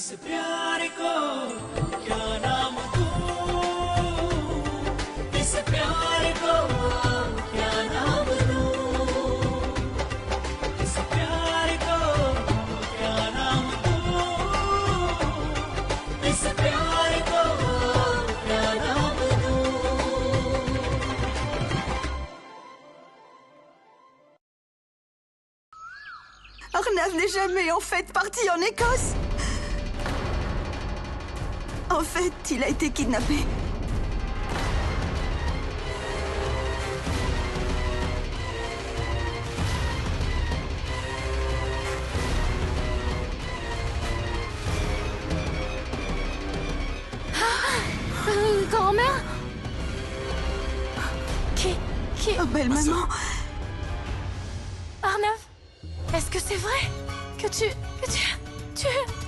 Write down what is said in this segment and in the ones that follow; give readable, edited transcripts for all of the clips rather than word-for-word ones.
इस प्यार को क्या नाम दूं, इस प्यार को क्या नाम दूं, इस प्यार को क्या नाम दूं, इस प्यार को क्या नाम दूं। Arnav n'est jamais en fait parti en Écosse. En fait, il a été kidnappé. Grand-mère? Qui... Oh, belle maman. Arnav? Est-ce que c'est vrai que tu...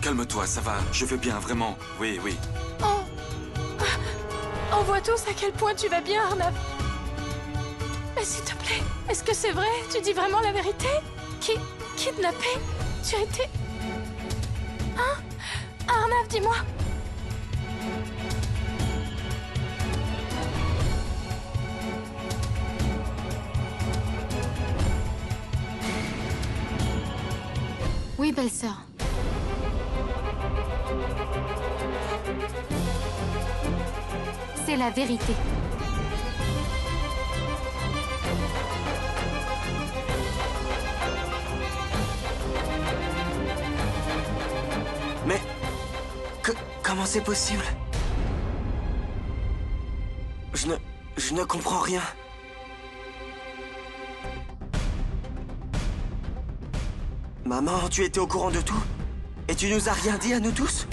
Calme-toi, ça va. Je vais bien, vraiment. Oui, oui. On voit tous à quel point tu vas bien, Arnav. Mais s'il te plaît, est-ce que c'est vrai? Tu dis vraiment la vérité? Kidnappé? Tu as été... Hein? Arnav, dis-moi. Oui, belle-sœur. C'est la vérité. Mais... comment c'est possible? Je ne comprends rien. Maman, tu étais au courant de tout? Et tu nous as rien dit à nous tous?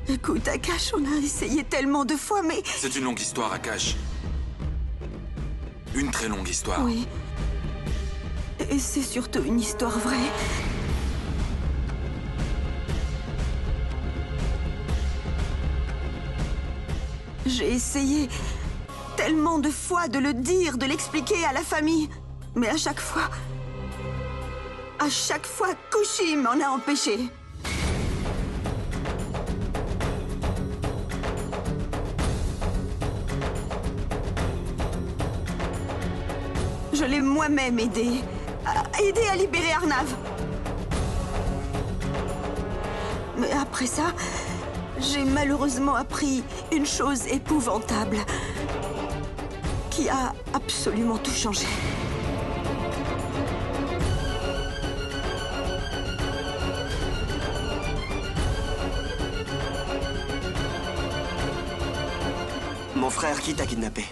Écoute, Akash, on a essayé tellement de fois, mais... C'est une longue histoire, Akash. Une très longue histoire. Oui. Et c'est surtout une histoire vraie. J'ai essayé tellement de fois de le dire, de l'expliquer à la famille. Mais à chaque fois, Kushi m'en a empêché. Je l'ai moi-même aidé à libérer Arnav. Mais après ça, j'ai malheureusement appris une chose épouvantable qui a absolument tout changé. Mon frère qui t'a kidnappé?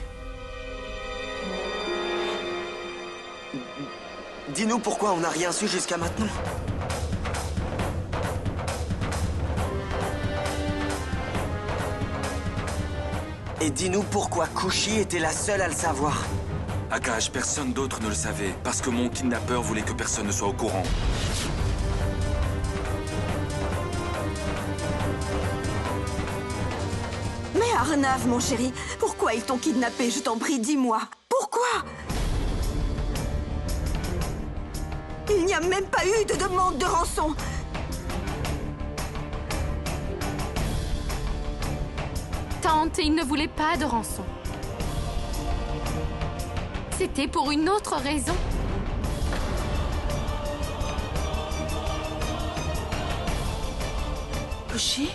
Dis-nous pourquoi on n'a rien su jusqu'à maintenant. Et dis-nous pourquoi Kushi était la seule à le savoir. Akash, personne d'autre ne le savait, parce que mon kidnappeur voulait que personne ne soit au courant. Mais Arnav, mon chéri, pourquoi ils t'ont kidnappé? Je t'en prie, dis-moi. Pourquoi? Il n'y a même pas eu de demande de rançon. Tante, il ne voulait pas de rançon. C'était pour une autre raison. Kushi?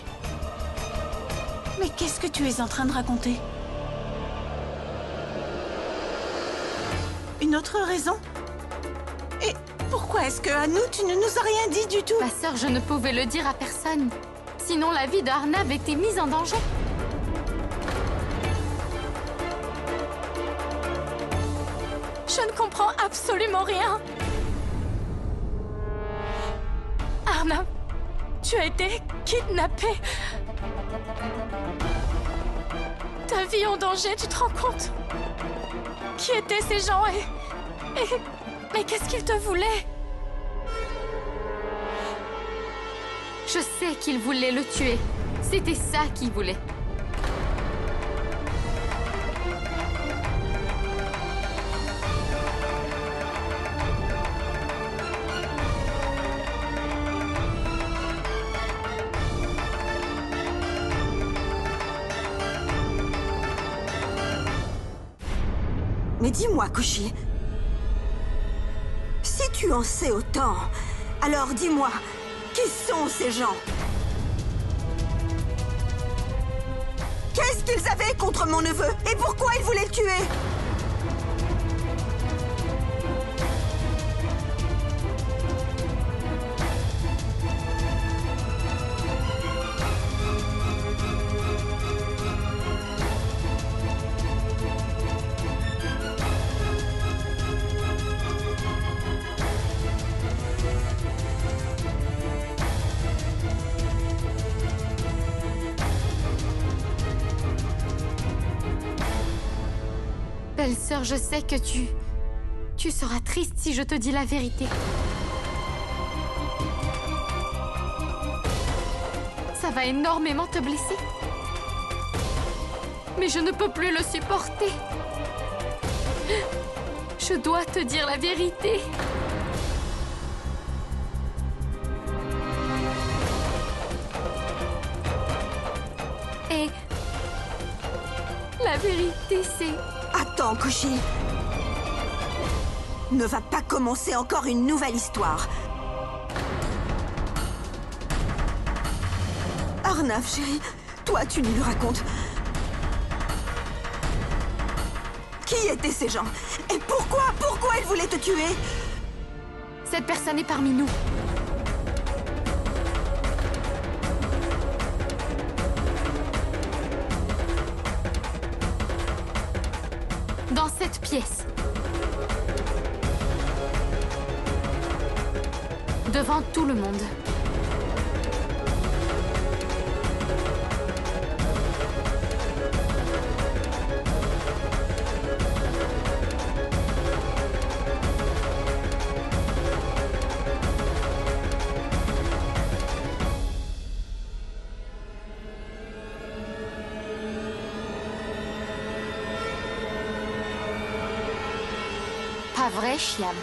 Mais qu'est-ce que tu es en train de raconter? Une autre raison? Et pourquoi est-ce que à nous, tu ne nous as rien dit du tout? Ma sœur, je ne pouvais le dire à personne. Sinon, la vie d'Arnav était mise en danger. Je ne comprends absolument rien. Arnav, tu as été kidnappé. Ta vie en danger, tu te rends compte? Qui étaient ces gens mais qu'est-ce qu'ils te voulaient? Je sais qu'il voulait le tuer. C'était ça qu'il voulait. Mais dis-moi, Kushi, si tu en sais autant, alors dis-moi, qui sont ces gens? Qu'est-ce qu'ils avaient contre mon neveu? Et pourquoi ils voulaient le tuer? Belle-sœur, je sais que tu seras triste si je te dis la vérité. Ça va énormément te blesser. Mais je ne peux plus le supporter. Je dois te dire la vérité. Et la vérité, c'est... Attends, Kushi. Ne va pas commencer encore une nouvelle histoire. Arnav, chérie, toi, tu nous le racontes. Qui étaient ces gens? Et pourquoi ils voulaient te tuer? Cette personne est parmi nous. Dans cette pièce. Devant tout le monde. Pas vrai, Chiam?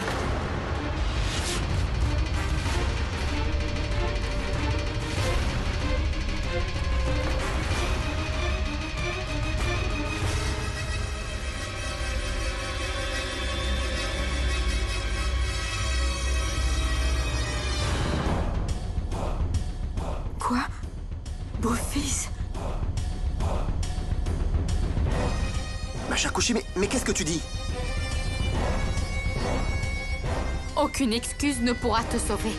Quoi? Beau-fils? Ma chère Kushi, mais qu'est-ce que tu dis? Aucune excuse ne pourra te sauver.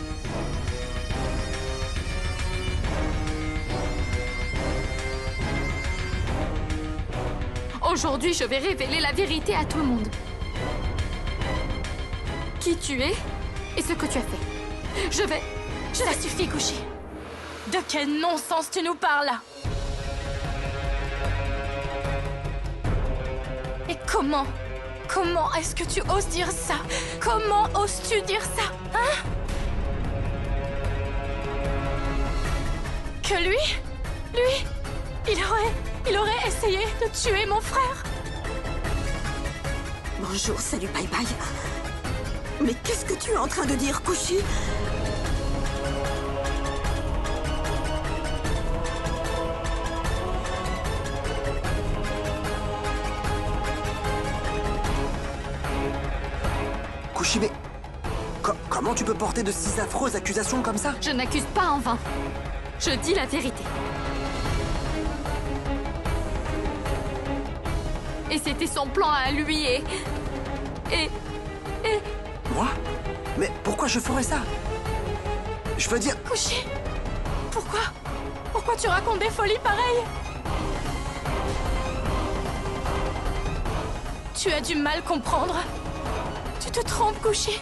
Aujourd'hui, je vais révéler la vérité à tout le monde. Qui tu es et ce que tu as fait. Je vais... Ça suffit, Kushi. De quel non-sens tu nous parles là? Et comment est-ce que tu oses dire ça? Comment oses-tu dire ça? Hein? Que lui, il aurait essayé de tuer mon frère? Bonjour, salut, bye bye. Mais qu'est-ce que tu es en train de dire, Kushi? Kushi, mais... comment tu peux porter de si affreuses accusations comme ça? Je n'accuse pas en vain. Je dis la vérité. Et c'était son plan à lui et... Moi? Mais pourquoi je ferais ça? Je veux dire... Kushi, pourquoi tu racontes des folies pareilles? Tu as du mal comprendre. Tu te trompes, Kushi.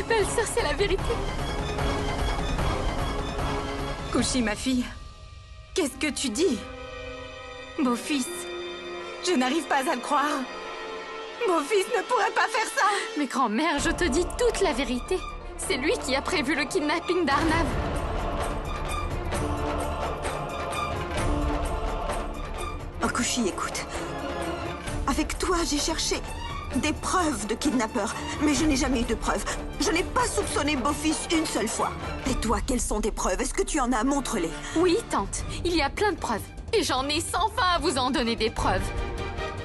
Belle-sœur, c'est la vérité. Kushi, ma fille, qu'est-ce que tu dis? Beau-fils, je n'arrive pas à le croire. Beau-fils ne pourrait pas faire ça. Mais grand-mère, je te dis toute la vérité. C'est lui qui a prévu le kidnapping d'Arnav. Oh, Kushi, écoute. Avec toi, j'ai cherché des preuves de kidnappeur, mais je n'ai jamais eu de preuves. Je n'ai pas soupçonné Beau-fils une seule fois. Et toi, quelles sont tes preuves? Est-ce que tu en as? Montre-les. Oui, tante, il y a plein de preuves. Et j'en ai sans fin à vous en donner des preuves.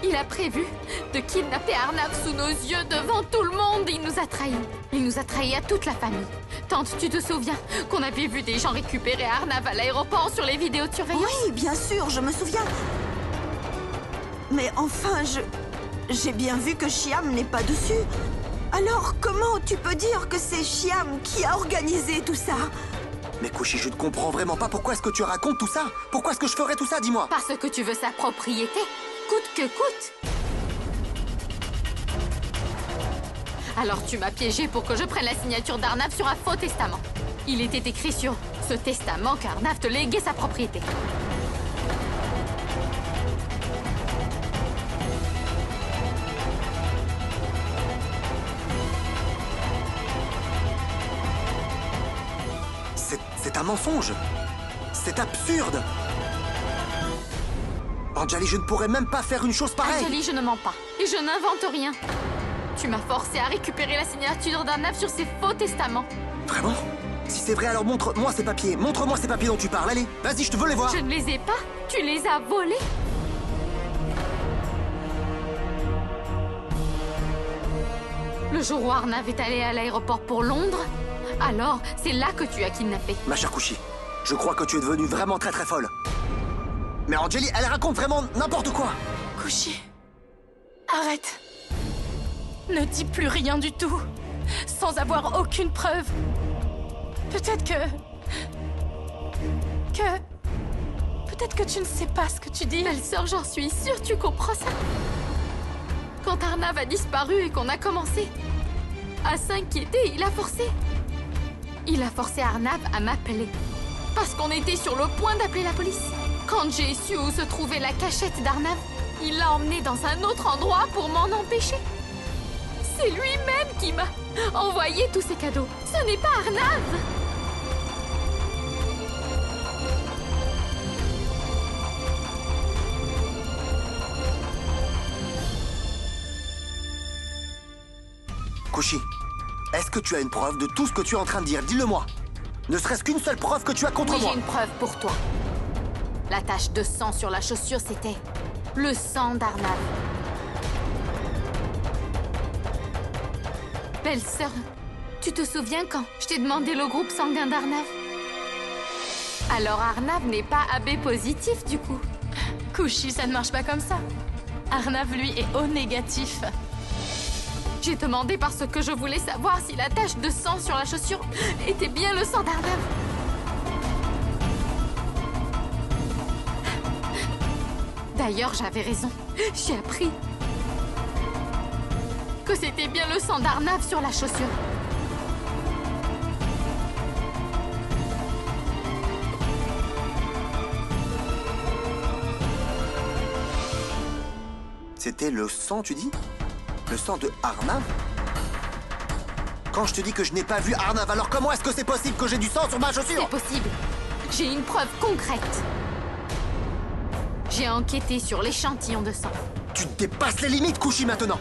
Il a prévu de kidnapper Arnav sous nos yeux devant tout le monde. Il nous a trahis. Il nous a trahis à toute la famille. Tante, tu te souviens qu'on avait vu des gens récupérer Arnav à l'aéroport sur les vidéos de surveillance? Oui, bien sûr, je me souviens. Mais enfin, j'ai bien vu que Shyam n'est pas dessus. Alors, comment tu peux dire que c'est Shyam qui a organisé tout ça? Mais Kushi, je ne comprends vraiment pas pourquoi est-ce que tu racontes tout ça. Pourquoi est-ce que je ferais tout ça, dis-moi? Parce que tu veux sa propriété, coûte que coûte. Alors tu m'as piégé pour que je prenne la signature d'Arnav sur un faux testament. Il était écrit sur ce testament qu'Arnav te léguait sa propriété. C'est un mensonge. C'est absurde. Anjali, je ne pourrais même pas faire une chose pareille. Anjali, je ne mens pas. Et je n'invente rien. Tu m'as forcé à récupérer la signature d'Arnav sur ces faux testaments. Vraiment? Si c'est vrai, alors montre-moi ces papiers. Montre-moi ces papiers dont tu parles. Allez, vas-y, je te veux les voir. Je ne les ai pas. Tu les as volés. Le jour où Arnav est allé à l'aéroport pour Londres, alors c'est là que tu as kidnappé. Ma chère Kushi, je crois que tu es devenue vraiment très très folle. Mais Anjali, elle raconte vraiment n'importe quoi. Kushi, arrête. Ne dis plus rien du tout, sans avoir aucune preuve. Peut-être Peut-être que tu ne sais pas ce que tu dis. Belle-sœur, j'en suis sûre, tu comprends ça? Quand Arnav a disparu et qu'on a commencé à s'inquiéter, il a forcé Arnav à m'appeler. Parce qu'on était sur le point d'appeler la police. Quand j'ai su où se trouvait la cachette d'Arnav, il l'a emmené dans un autre endroit pour m'en empêcher. C'est lui-même qui m'a envoyé tous ces cadeaux. Ce n'est pas Arnav. Kushi, est-ce que tu as une preuve de tout ce que tu es en train de dire? Dis-le-moi. Ne serait-ce qu'une seule preuve que tu as contre Oui, moi. j'ai une preuve pour toi. La tache de sang sur la chaussure, c'était le sang d'Arnav. Belle-sœur, tu te souviens quand je t'ai demandé le groupe sanguin d'Arnav? Alors Arnav n'est pas AB positif du coup. Kushi, ça ne marche pas comme ça. Arnav, lui, est O négatif. J'ai demandé parce que je voulais savoir si la tache de sang sur la chaussure était bien le sang d'Arnav. D'ailleurs, j'avais raison. J'ai appris que c'était bien le sang d'Arnav sur la chaussure. C'était le sang, tu dis? Le sang de Arnav? Quand je te dis que je n'ai pas vu Arnav, alors comment est-ce que c'est possible que j'ai du sang sur ma chaussure? C'est possible. J'ai une preuve concrète. J'ai enquêté sur l'échantillon de sang. Tu dépasses les limites, Kushi, maintenant.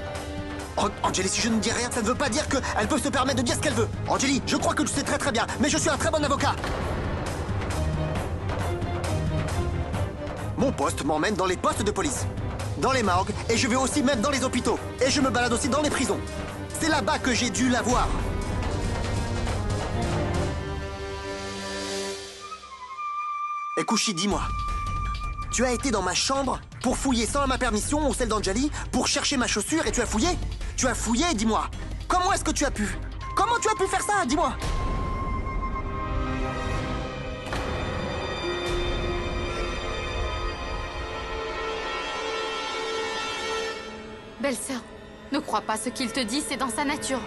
Anjali, si je ne dis rien, ça ne veut pas dire qu'elle peut se permettre de dire ce qu'elle veut. Anjali, je crois que tu sais très très bien, mais je suis un très bon avocat. Mon poste m'emmène dans les postes de police, dans les morgues, et je vais aussi même dans les hôpitaux. Et je me balade aussi dans les prisons. C'est là-bas que j'ai dû la voir. Et Kushi, dis-moi, tu as été dans ma chambre pour fouiller sans ma permission ou celle d'Anjali pour chercher ma chaussure et tu as fouillé? Tu as fouillé, dis-moi. Comment est-ce que tu as pu? Comment tu as pu faire ça? Dis-moi. Belle-sœur, ne crois pas ce qu'il te dit, c'est dans sa nature.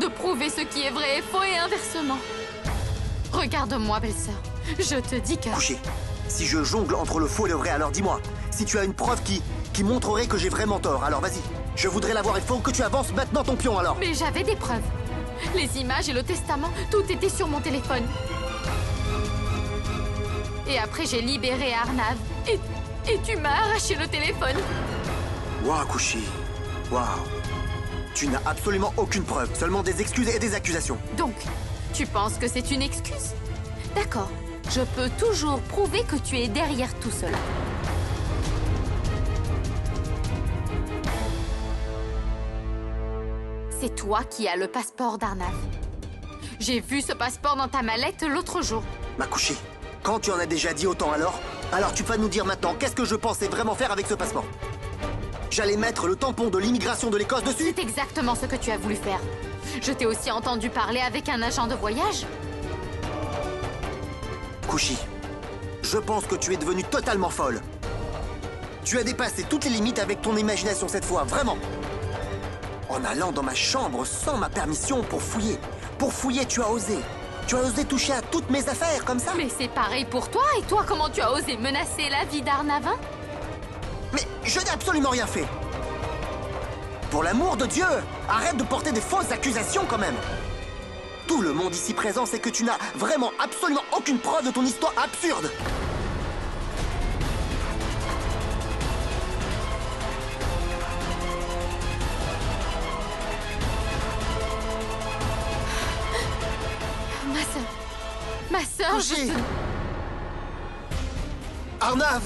De prouver ce qui est vrai et faux et inversement. Regarde-moi, belle-sœur. Je te dis que... Kushi, si je jongle entre le faux et le vrai, alors dis-moi. Si tu as une preuve qui montrerait que j'ai vraiment tort, alors vas-y. Je voudrais l'avoir, il faut que tu avances maintenant ton pion alors. Mais j'avais des preuves. Les images et le testament, tout était sur mon téléphone. Et après, j'ai libéré Arnav. Et tu m'as arraché le téléphone. Waouh, Kushi. Waouh. Tu n'as absolument aucune preuve, seulement des excuses et des accusations. Donc, tu penses que c'est une excuse? D'accord. Je peux toujours prouver que tu es derrière tout cela. c'est toi qui as le passeport d'Arnav. J'ai vu ce passeport dans ta mallette l'autre jour. Makushi, quand tu en as déjà dit autant alors tu vas nous dire maintenant qu'est-ce que je pensais vraiment faire avec ce passeport. J'allais mettre le tampon de l'immigration de l'Écosse dessus? C'est exactement ce que tu as voulu faire. Je t'ai aussi entendu parler avec un agent de voyage. Kushi, je pense que tu es devenue totalement folle. Tu as dépassé toutes les limites avec ton imagination cette fois, vraiment. En allant dans ma chambre sans ma permission pour fouiller. Pour fouiller, tu as osé. Tu as osé toucher à toutes mes affaires, comme ça? Mais c'est pareil pour toi. Et toi, comment tu as osé menacer la vie d'Arnavin? Mais je n'ai absolument rien fait. Pour l'amour de Dieu, arrête de porter des fausses accusations quand même. Tout le monde ici présent sait que tu n'as vraiment absolument aucune preuve de ton histoire absurde. Ma sœur, Kushi! Arnav!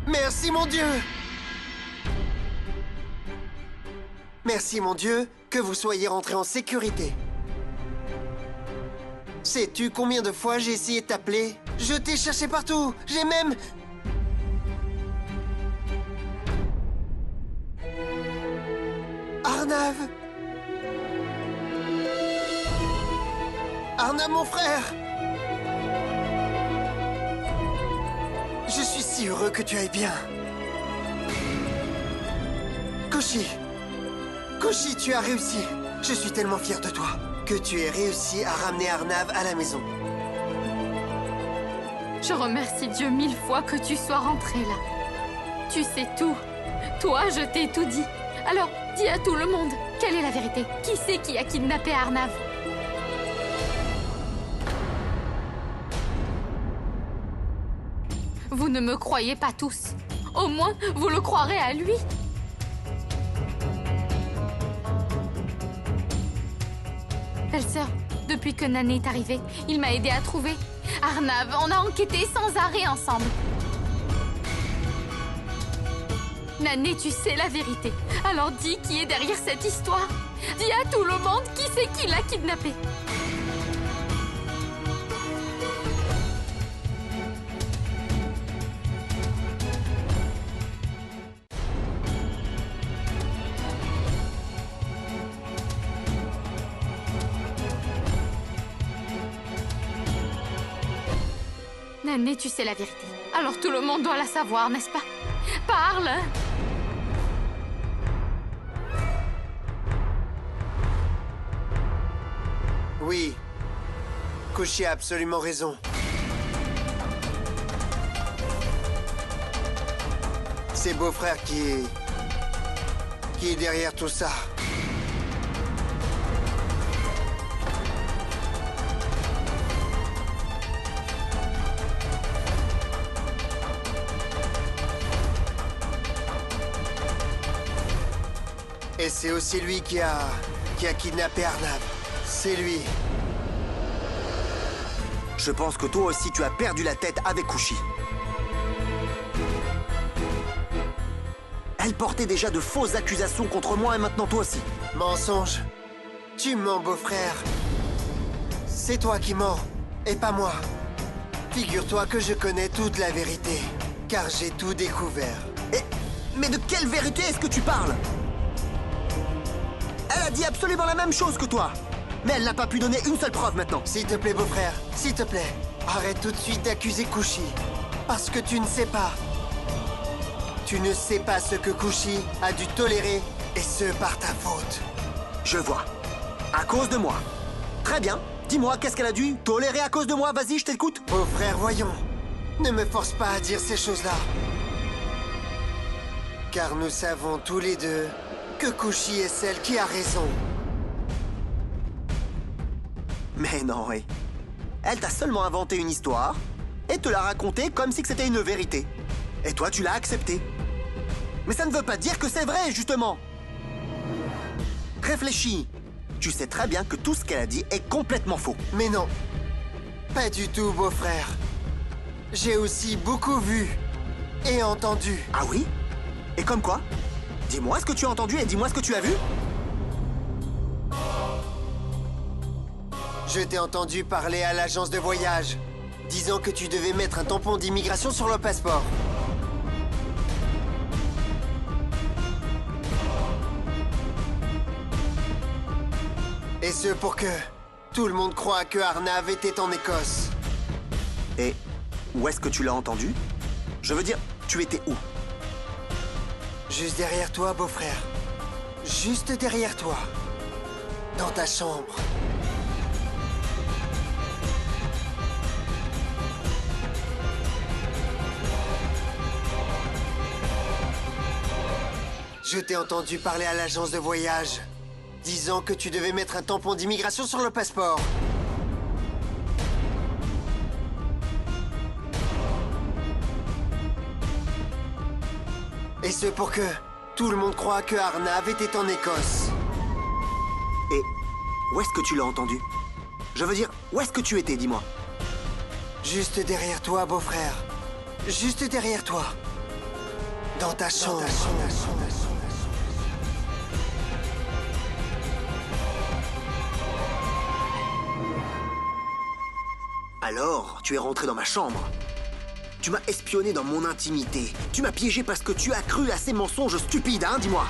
Merci mon Dieu! Merci mon Dieu que vous soyez rentré en sécurité. Sais-tu combien de fois j'ai essayé de t'appeler? Je t'ai cherché partout. J'ai même... Arnav! Arnav, mon frère! Je suis si heureux que tu ailles bien. Kushi! Kushi, tu as réussi. Je suis tellement fier de toi que tu aies réussi à ramener Arnav à la maison. je remercie Dieu 1000 fois que tu sois rentré là. Tu sais tout. Toi, je t'ai tout dit. Alors, dis à tout le monde, quelle est la vérité? Qui c'est qui a kidnappé Arnav? Vous ne me croyez pas tous. Au moins, vous le croirez à lui. Belle-sœur, depuis que Nané est arrivé, il m'a aidé à trouver Arnav. On a enquêté sans arrêt ensemble. Nané, tu sais la vérité. Alors dis qui est derrière cette histoire. Dis à tout le monde qui c'est qui l'a kidnappé. Nané, tu sais la vérité. Alors tout le monde doit la savoir, n'est-ce pas? Parle! Oui. Kushi a absolument raison. C'est beau-frère qui est derrière tout ça. Et c'est aussi lui qui a kidnappé Arnav. C'est lui. Je pense que toi aussi tu as perdu la tête avec Kushi. Elle portait déjà de fausses accusations contre moi et maintenant toi aussi. Mensonge. Tu mens, beau-frère. C'est toi qui mens, et pas moi. Figure-toi que je connais toute la vérité, car j'ai tout découvert. Mais de quelle vérité est-ce que tu parles? Elle a dit absolument la même chose que toi. Mais elle n'a pas pu donner une seule preuve maintenant. S'il te plaît, beau-frère, s'il te plaît, arrête tout de suite d'accuser Kushi. Parce que tu ne sais pas. Tu ne sais pas ce que Kushi a dû tolérer, et ce par ta faute. Je vois. À cause de moi. Très bien. Dis-moi, qu'est-ce qu'elle a dû tolérer à cause de moi? Vas-y, je t'écoute. Beau-frère, voyons. Ne me force pas à dire ces choses-là. Car nous savons tous les deux que Kushi est celle qui a raison. Mais non, oui. Elle t'a seulement inventé une histoire et te l'a racontée comme si c'était une vérité. Et toi, tu l'as acceptée. Mais ça ne veut pas dire que c'est vrai, justement. Réfléchis. Tu sais très bien que tout ce qu'elle a dit est complètement faux. Mais non. Pas du tout, beau-frère. J'ai aussi beaucoup vu et entendu. Ah oui? Et comme quoi? Dis-moi ce que tu as entendu et dis-moi ce que tu as vu. Je t'ai entendu parler à l'agence de voyage, disant que tu devais mettre un tampon d'immigration sur le passeport. Et ce pour que tout le monde croit que Arnav était en Écosse. Et où est-ce que tu l'as entendu? Je veux dire, tu étais où? Juste derrière toi, beau-frère. Juste derrière toi. Dans ta chambre. Je t'ai entendu parler à l'agence de voyage, disant que tu devais mettre un tampon d'immigration sur le passeport. Et ce pour que tout le monde croit que Arnav était en Écosse. Et où est-ce que tu l'as entendu? Je veux dire, où est-ce que tu étais, dis-moi? Juste derrière toi, beau-frère. Juste derrière toi. Dans ta chambre. Alors, tu es rentré dans ma chambre. Tu m'as espionné dans mon intimité. Tu m'as piégé parce que tu as cru à ces mensonges stupides, hein, dis-moi.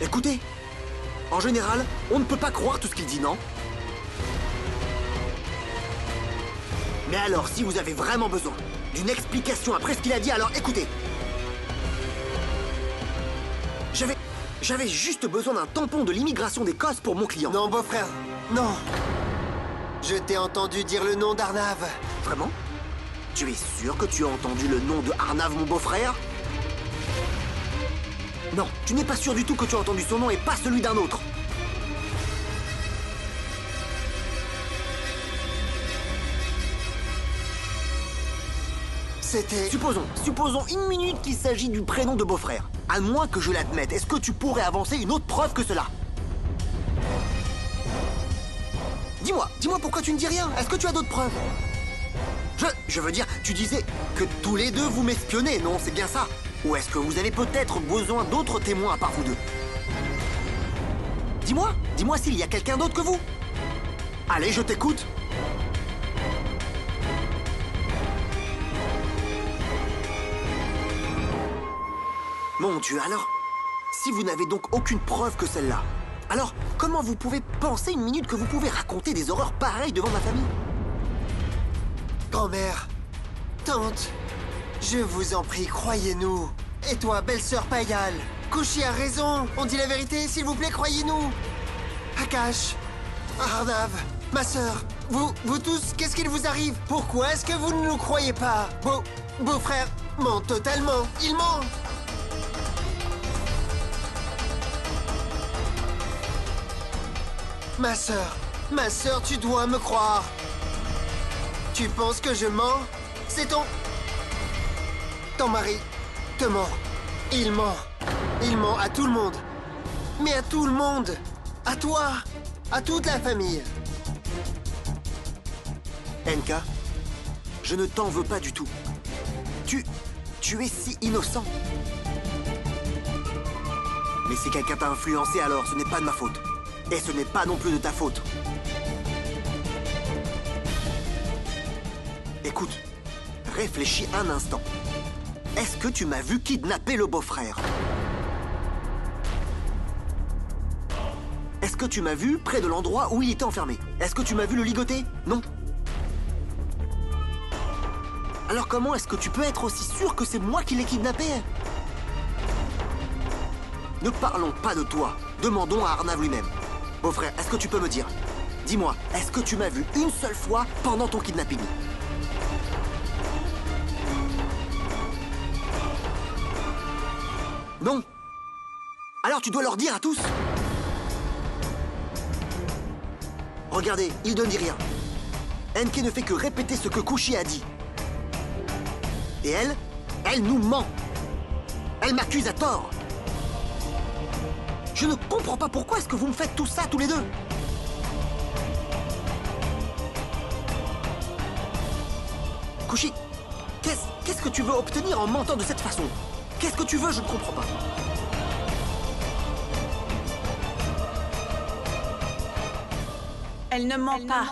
Écoutez, en général, on ne peut pas croire tout ce qu'il dit, non? Mais alors, si vous avez vraiment besoin d'une explication après ce qu'il a dit, alors écoutez. J'avais juste besoin d'un tampon de l'immigration d'Écosse pour mon client. Non, beau-frère, non. Je t'ai entendu dire le nom d'Arnav. Vraiment? Tu es sûr que tu as entendu le nom de Arnav, mon beau-frère? Non, tu n'es pas sûr du tout que tu as entendu son nom et pas celui d'un autre. C'était... Supposons une minute qu'il s'agit du prénom de beau-frère. À moins que je l'admette, est-ce que tu pourrais avancer une autre preuve que cela? Dis-moi pourquoi tu ne dis rien? Est-ce que tu as d'autres preuves? Je veux dire, tu disais que tous les deux vous m'espionnez, non? C'est bien ça? Ou est-ce que vous avez peut-être besoin d'autres témoins à part vous deux? Dis-moi s'il y a quelqu'un d'autre que vous. Allez, je t'écoute. Mon Dieu, alors, si vous n'avez donc aucune preuve que celle-là, alors comment vous pouvez penser une minute que vous pouvez raconter des horreurs pareilles devant ma famille? Grand-mère, tante, je vous en prie, croyez-nous. Et toi, belle-sœur Payal, Kushi a raison, on dit la vérité, s'il vous plaît, croyez-nous. Akash, Arnav, ma sœur, vous tous, qu'est-ce qu'il vous arrive? Pourquoi est-ce que vous ne nous croyez pas? Beau-frère ment totalement, il ment. Ma sœur, tu dois me croire. Tu penses que je mens? C'est ton mari te ment. Il ment. Il ment à tout le monde. Mais à tout le monde. À toi. À toute la famille. NK, je ne t'en veux pas du tout. Tu es si innocent. Mais si quelqu'un t'a influencé, alors ce n'est pas de ma faute. Et ce n'est pas non plus de ta faute. Écoute, réfléchis un instant. Est-ce que tu m'as vu kidnapper le beau-frère? Est-ce que tu m'as vu près de l'endroit où il était enfermé? Est-ce que tu m'as vu le ligoter? Non. Alors comment est-ce que tu peux être aussi sûr que c'est moi qui l'ai kidnappé? Ne parlons pas de toi. Demandons à Arnav lui-même. Beau-frère, est-ce que tu peux me dire? Dis-moi, est-ce que tu m'as vu une seule fois pendant ton kidnapping? Non. Alors tu dois leur dire à tous. Regardez, il ne dit rien. NK ne fait que répéter ce que Kushi a dit. Et elle nous ment. Elle m'accuse à tort. Je ne comprends pas pourquoi est-ce que vous me faites tout ça tous les deux. Kushi, qu'est-ce que tu veux obtenir en mentant de cette façon? Qu'est-ce que tu veux? Je ne comprends pas. Elle ne ment pas.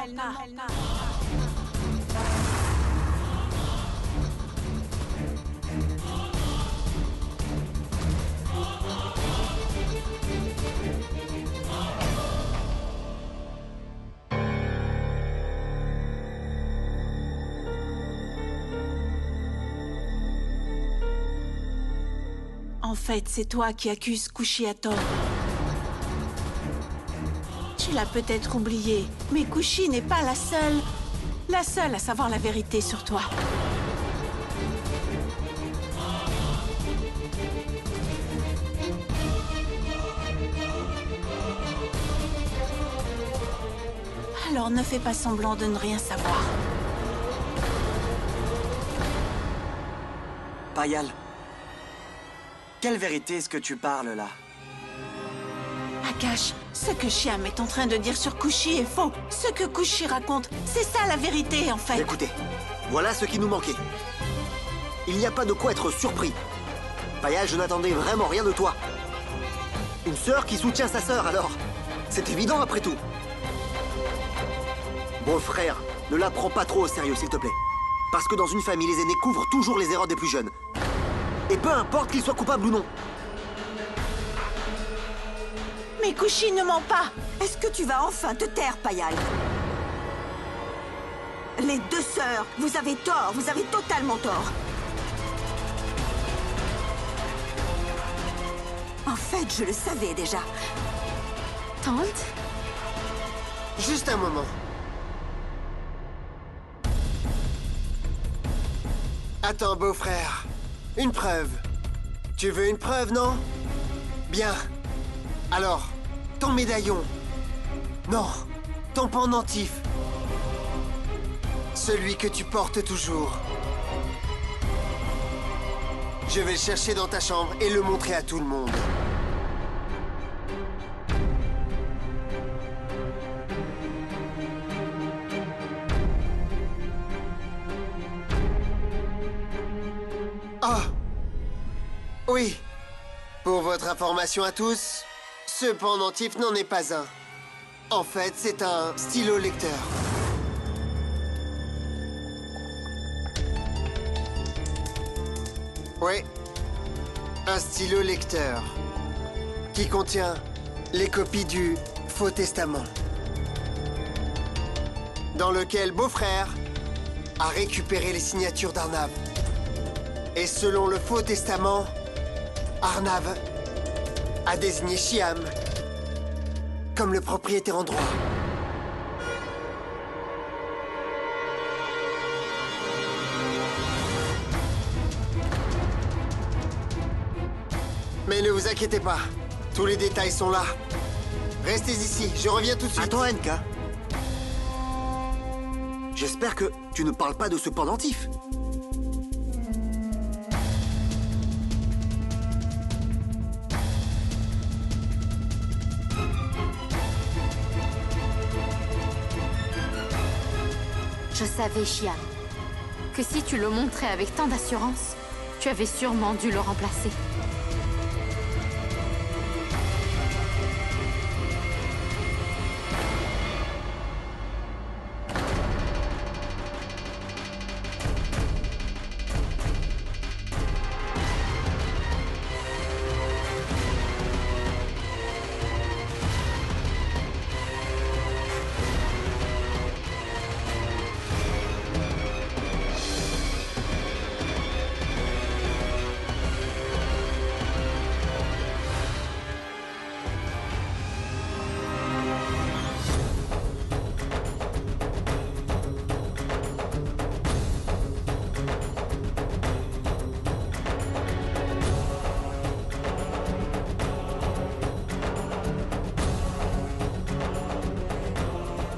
En fait, c'est toi qui accuses Kushi à tort. Tu l'as peut-être oublié, mais Kushi n'est pas la seule à savoir la vérité sur toi. Alors ne fais pas semblant de ne rien savoir. Payal, quelle vérité est-ce que tu parles là? Akash, ce que Shyam est en train de dire sur Kushi est faux. Ce que Kushi raconte, c'est ça la vérité en fait. Écoutez, voilà ce qui nous manquait. Il n'y a pas de quoi être surpris. Payal, je n'attendais vraiment rien de toi. Une sœur qui soutient sa sœur, alors. C'est évident après tout. Beau-frère, ne la prends pas trop au sérieux, s'il te plaît. Parce que dans une famille, les aînés couvrent toujours les erreurs des plus jeunes. Et peu importe qu'ils soient coupables ou non. Mais Kushi ne ment pas. Est-ce que tu vas enfin te taire, Payal? Les deux sœurs, vous avez tort, vous avez totalement tort. En fait, je le savais déjà. Tante? Juste un moment. Attends, beau-frère. Une preuve. Tu veux une preuve, non? Bien. Alors, ton médaillon. Non, ton pendentif. Celui que tu portes toujours. Je vais le chercher dans ta chambre et le montrer à tout le monde. Ah! Oui. Pour votre information à tous, ce pendentif n'en est pas un. En fait, c'est un stylo lecteur. Oui, un stylo lecteur qui contient les copies du Faux Testament, dans lequel Beau-Frère a récupéré les signatures d'Arnav. Et selon le Faux Testament, Arnav a désigné Shyam comme le propriétaire en droit. Mais ne vous inquiétez pas, tous les détails sont là. Restez ici, je reviens tout de suite. Attends, NK. J'espère que tu ne parles pas de ce pendentif. Je savais, Shyam, que si tu le montrais avec tant d'assurance, tu avais sûrement dû le remplacer.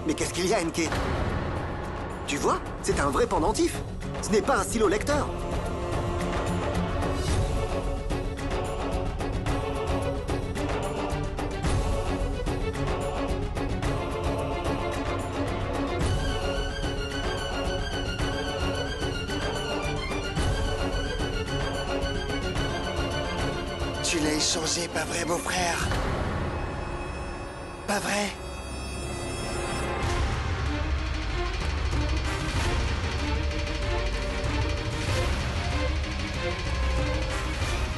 Mais qu'est-ce qu'il y a, NK? Tu vois, c'est un vrai pendentif. Ce n'est pas un stylo lecteur. J'ai changé, pas vrai, beau-frère? Pas vrai?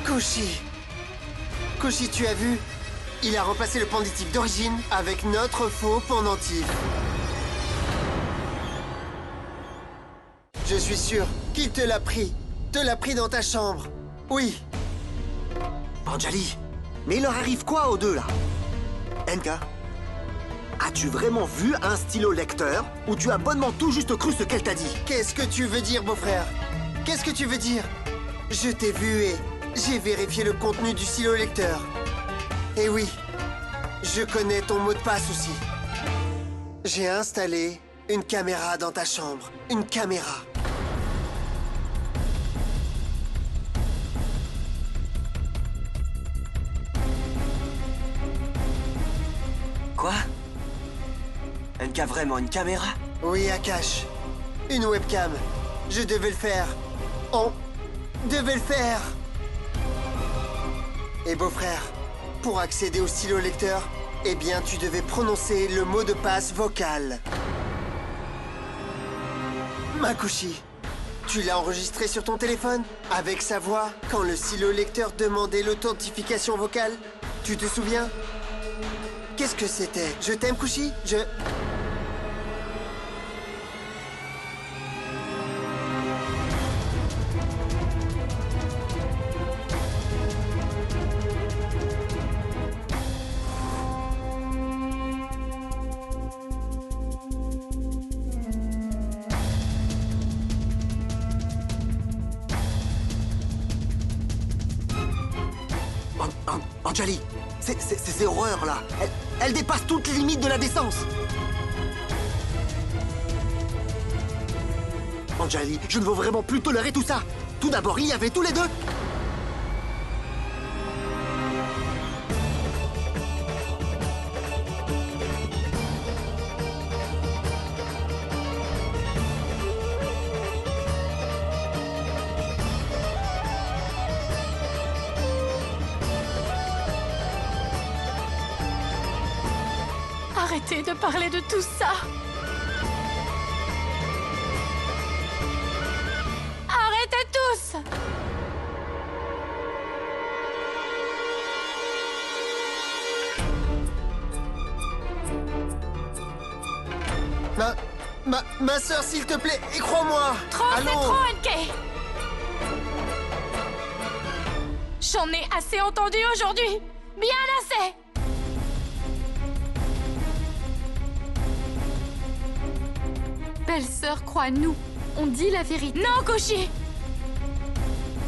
Kushi! Kushi, tu as vu? Il a remplacé le pendentif d'origine avec notre faux pendentif. Je suis sûr qu'il te l'a pris. Te l'a pris dans ta chambre. Oui. Anjali, mais il leur arrive quoi aux deux, là? Enka, as-tu vraiment vu un stylo lecteur ou tu as bonnement tout juste cru ce qu'elle t'a dit? Qu'est-ce que tu veux dire, beau-frère? Qu'est-ce que tu veux dire? Je t'ai vu et j'ai vérifié le contenu du stylo lecteur. Et oui, je connais ton mot de passe aussi. J'ai installé une caméra dans ta chambre. Une caméra. Quoi? Enka, vraiment une caméra? Oui, Akash. Une webcam. Je devais le faire. On devait le faire. Et beau-frère, pour accéder au stylo lecteur, eh bien, tu devais prononcer le mot de passe vocal. Makushi, tu l'as enregistré sur ton téléphone? Avec sa voix, quand le stylo lecteur demandait l'authentification vocale? Tu te souviens? Qu'est-ce que c'était? Je t'aime, Kushi? Anjali, ces horreurs-là, elles dépassent toutes les limites de la décence. Anjali, je ne veux vraiment plus tolérer tout ça. Tout d'abord, il y avait tous les deux. Arrêtez de parler de tout ça. Arrêtez tous. Ma sœur, s'il te plaît, et crois-moi. Trop, c'est Allons. trop, NK. J'en ai assez entendu aujourd'hui. Bien assez. Belle-sœur, crois-nous. On dit la vérité. Non, Kushi.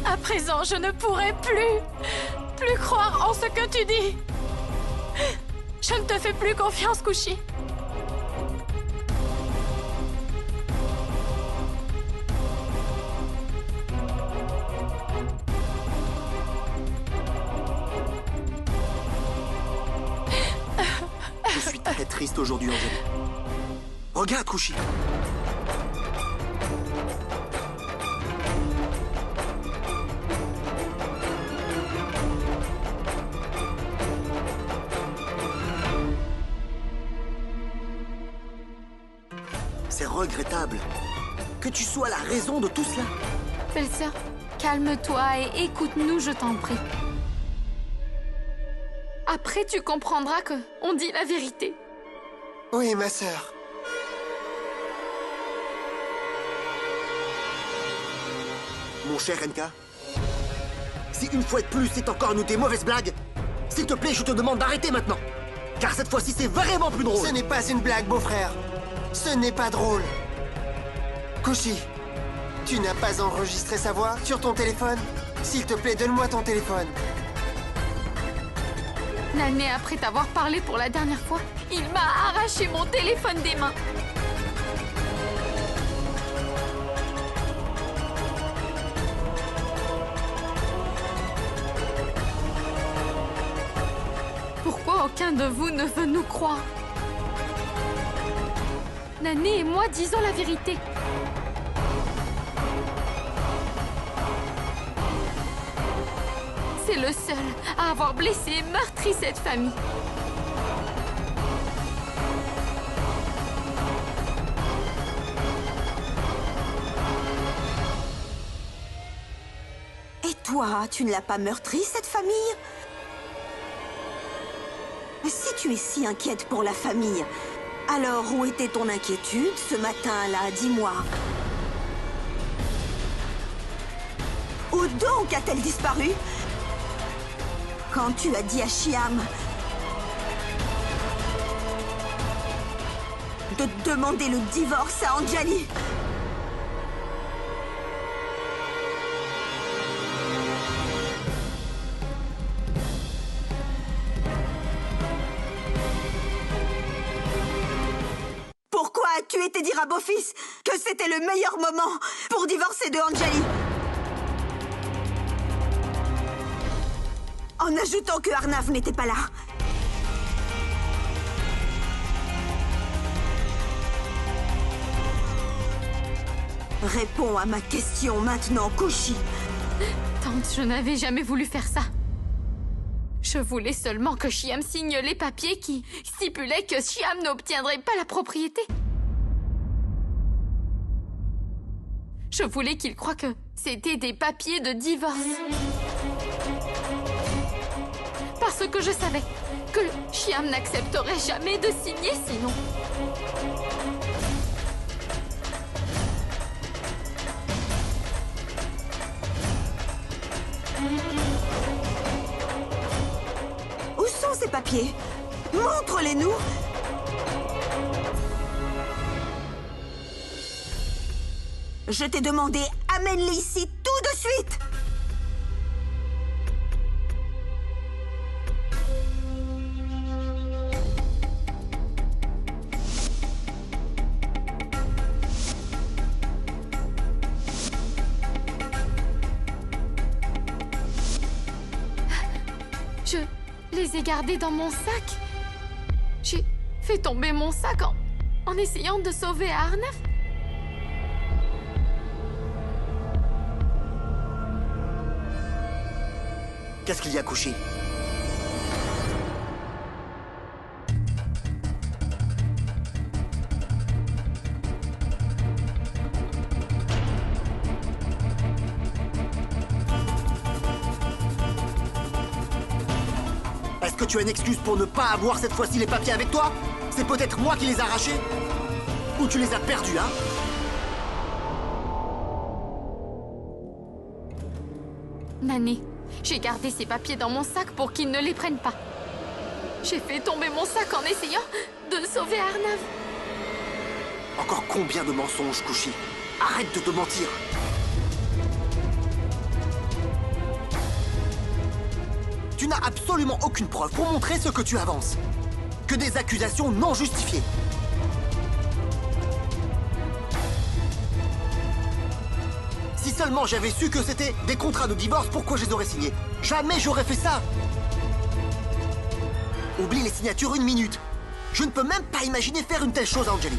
À présent, je ne pourrai plus croire en ce que tu dis. Je ne te fais plus confiance, Kushi. Je suis très triste aujourd'hui, Anjali. Regarde, Kushi. C'est regrettable que tu sois la raison de tout cela. Belle-sœur, calme-toi et écoute-nous, je t'en prie. Après, tu comprendras que on dit la vérité. Oui, ma sœur. Mon cher Enka, si une fois de plus c'est encore une de tes mauvaises blagues, s'il te plaît, je te demande d'arrêter maintenant. Car cette fois-ci, c'est vraiment plus drôle. Ce n'est pas une blague, beau-frère. Ce n'est pas drôle. Kushi, tu n'as pas enregistré sa voix sur ton téléphone? S'il te plaît, donne-moi ton téléphone. L'année après t'avoir parlé pour la dernière fois, il m'a arraché mon téléphone des mains. Pourquoi aucun de vous ne veut nous croire? Nané et moi disons la vérité. C'est T'es le seul à avoir blessé et meurtri cette famille. Et toi, tu ne l'as pas meurtri, cette famille? Si tu es si inquiète pour la famille, alors où était ton inquiétude ce matin-là? Dis-moi. Où donc a-t-elle disparu? Quand tu as dit à Shyam de demander le divorce à Anjali. Pourquoi as-tu été dire à Beau-Fils que c'était le meilleur moment pour divorcer de Anjali? En ajoutant que Arnav n'était pas là. Réponds à ma question maintenant, Kushi. Tante, je n'avais jamais voulu faire ça. Je voulais seulement que Shyam signe les papiers qui stipulaient que Shyam n'obtiendrait pas la propriété. Je voulais qu'il croie que c'était des papiers de divorce. Parce que je savais que Shyam n'accepterait jamais de signer sinon. Où sont ces papiers? Montre-les-nous! Je t'ai demandé, amène-les ici tout de suite! Je les ai gardés dans mon sac. J'ai fait tomber mon sac en essayant de sauver Arnav. Qu'est-ce qu'il y a, Kushi? Est-ce que tu as une excuse pour ne pas avoir cette fois-ci les papiers avec toi? C'est peut-être moi qui les ai arrachés? Ou tu les as perdus, hein? Nani, j'ai gardé ces papiers dans mon sac pour qu'ils ne les prennent pas. J'ai fait tomber mon sac en essayant de sauver Arnav. Encore combien de mensonges, Kushi? Arrête de te mentir. Tu n'as absolument aucune preuve pour montrer ce que tu avances. Que des accusations non justifiées. Si seulement j'avais su que c'était des contrats de divorce, pourquoi je les aurais signés? Jamais j'aurais fait ça. Oublie les signatures une minute. Je ne peux même pas imaginer faire une telle chose à Anjali.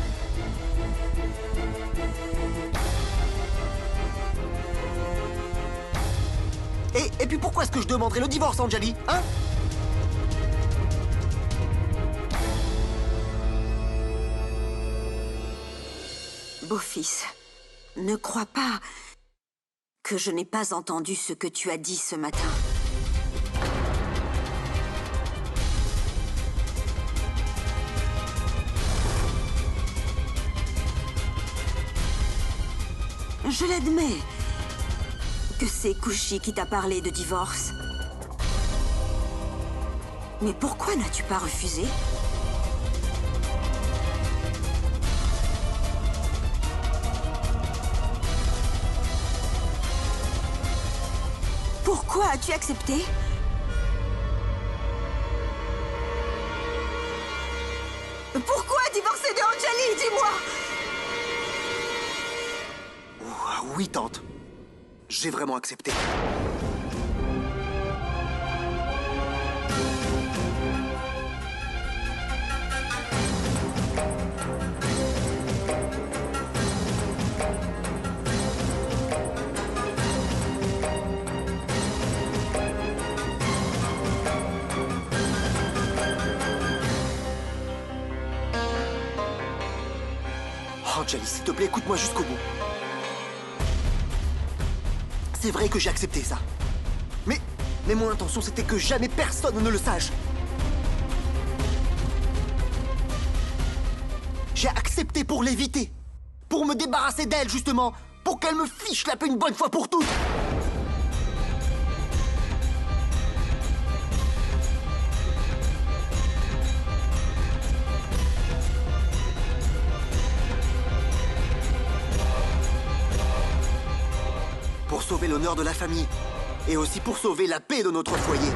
Et puis pourquoi est-ce que je demanderais le divorce, Anjali, hein? Beau-fils, ne crois pas que je n'ai pas entendu ce que tu as dit ce matin. Je l'admets que c'est Kushi qui t'a parlé de divorce. Mais pourquoi n'as-tu pas refusé? Pourquoi as-tu accepté? Pourquoi divorcer de Anjali, dis-moi? Oui, tante. J'ai vraiment accepté. Anjali, s'il te plaît, écoute-moi jusqu'au bout. C'est vrai que j'ai accepté ça. Mais mon intention, c'était que jamais personne ne le sache. J'ai accepté pour l'éviter. Pour me débarrasser d'elle, justement. Pour qu'elle me fiche la paix une bonne fois pour toutes. Pour sauver l'honneur de la famille. Et aussi pour sauver la paix de notre foyer.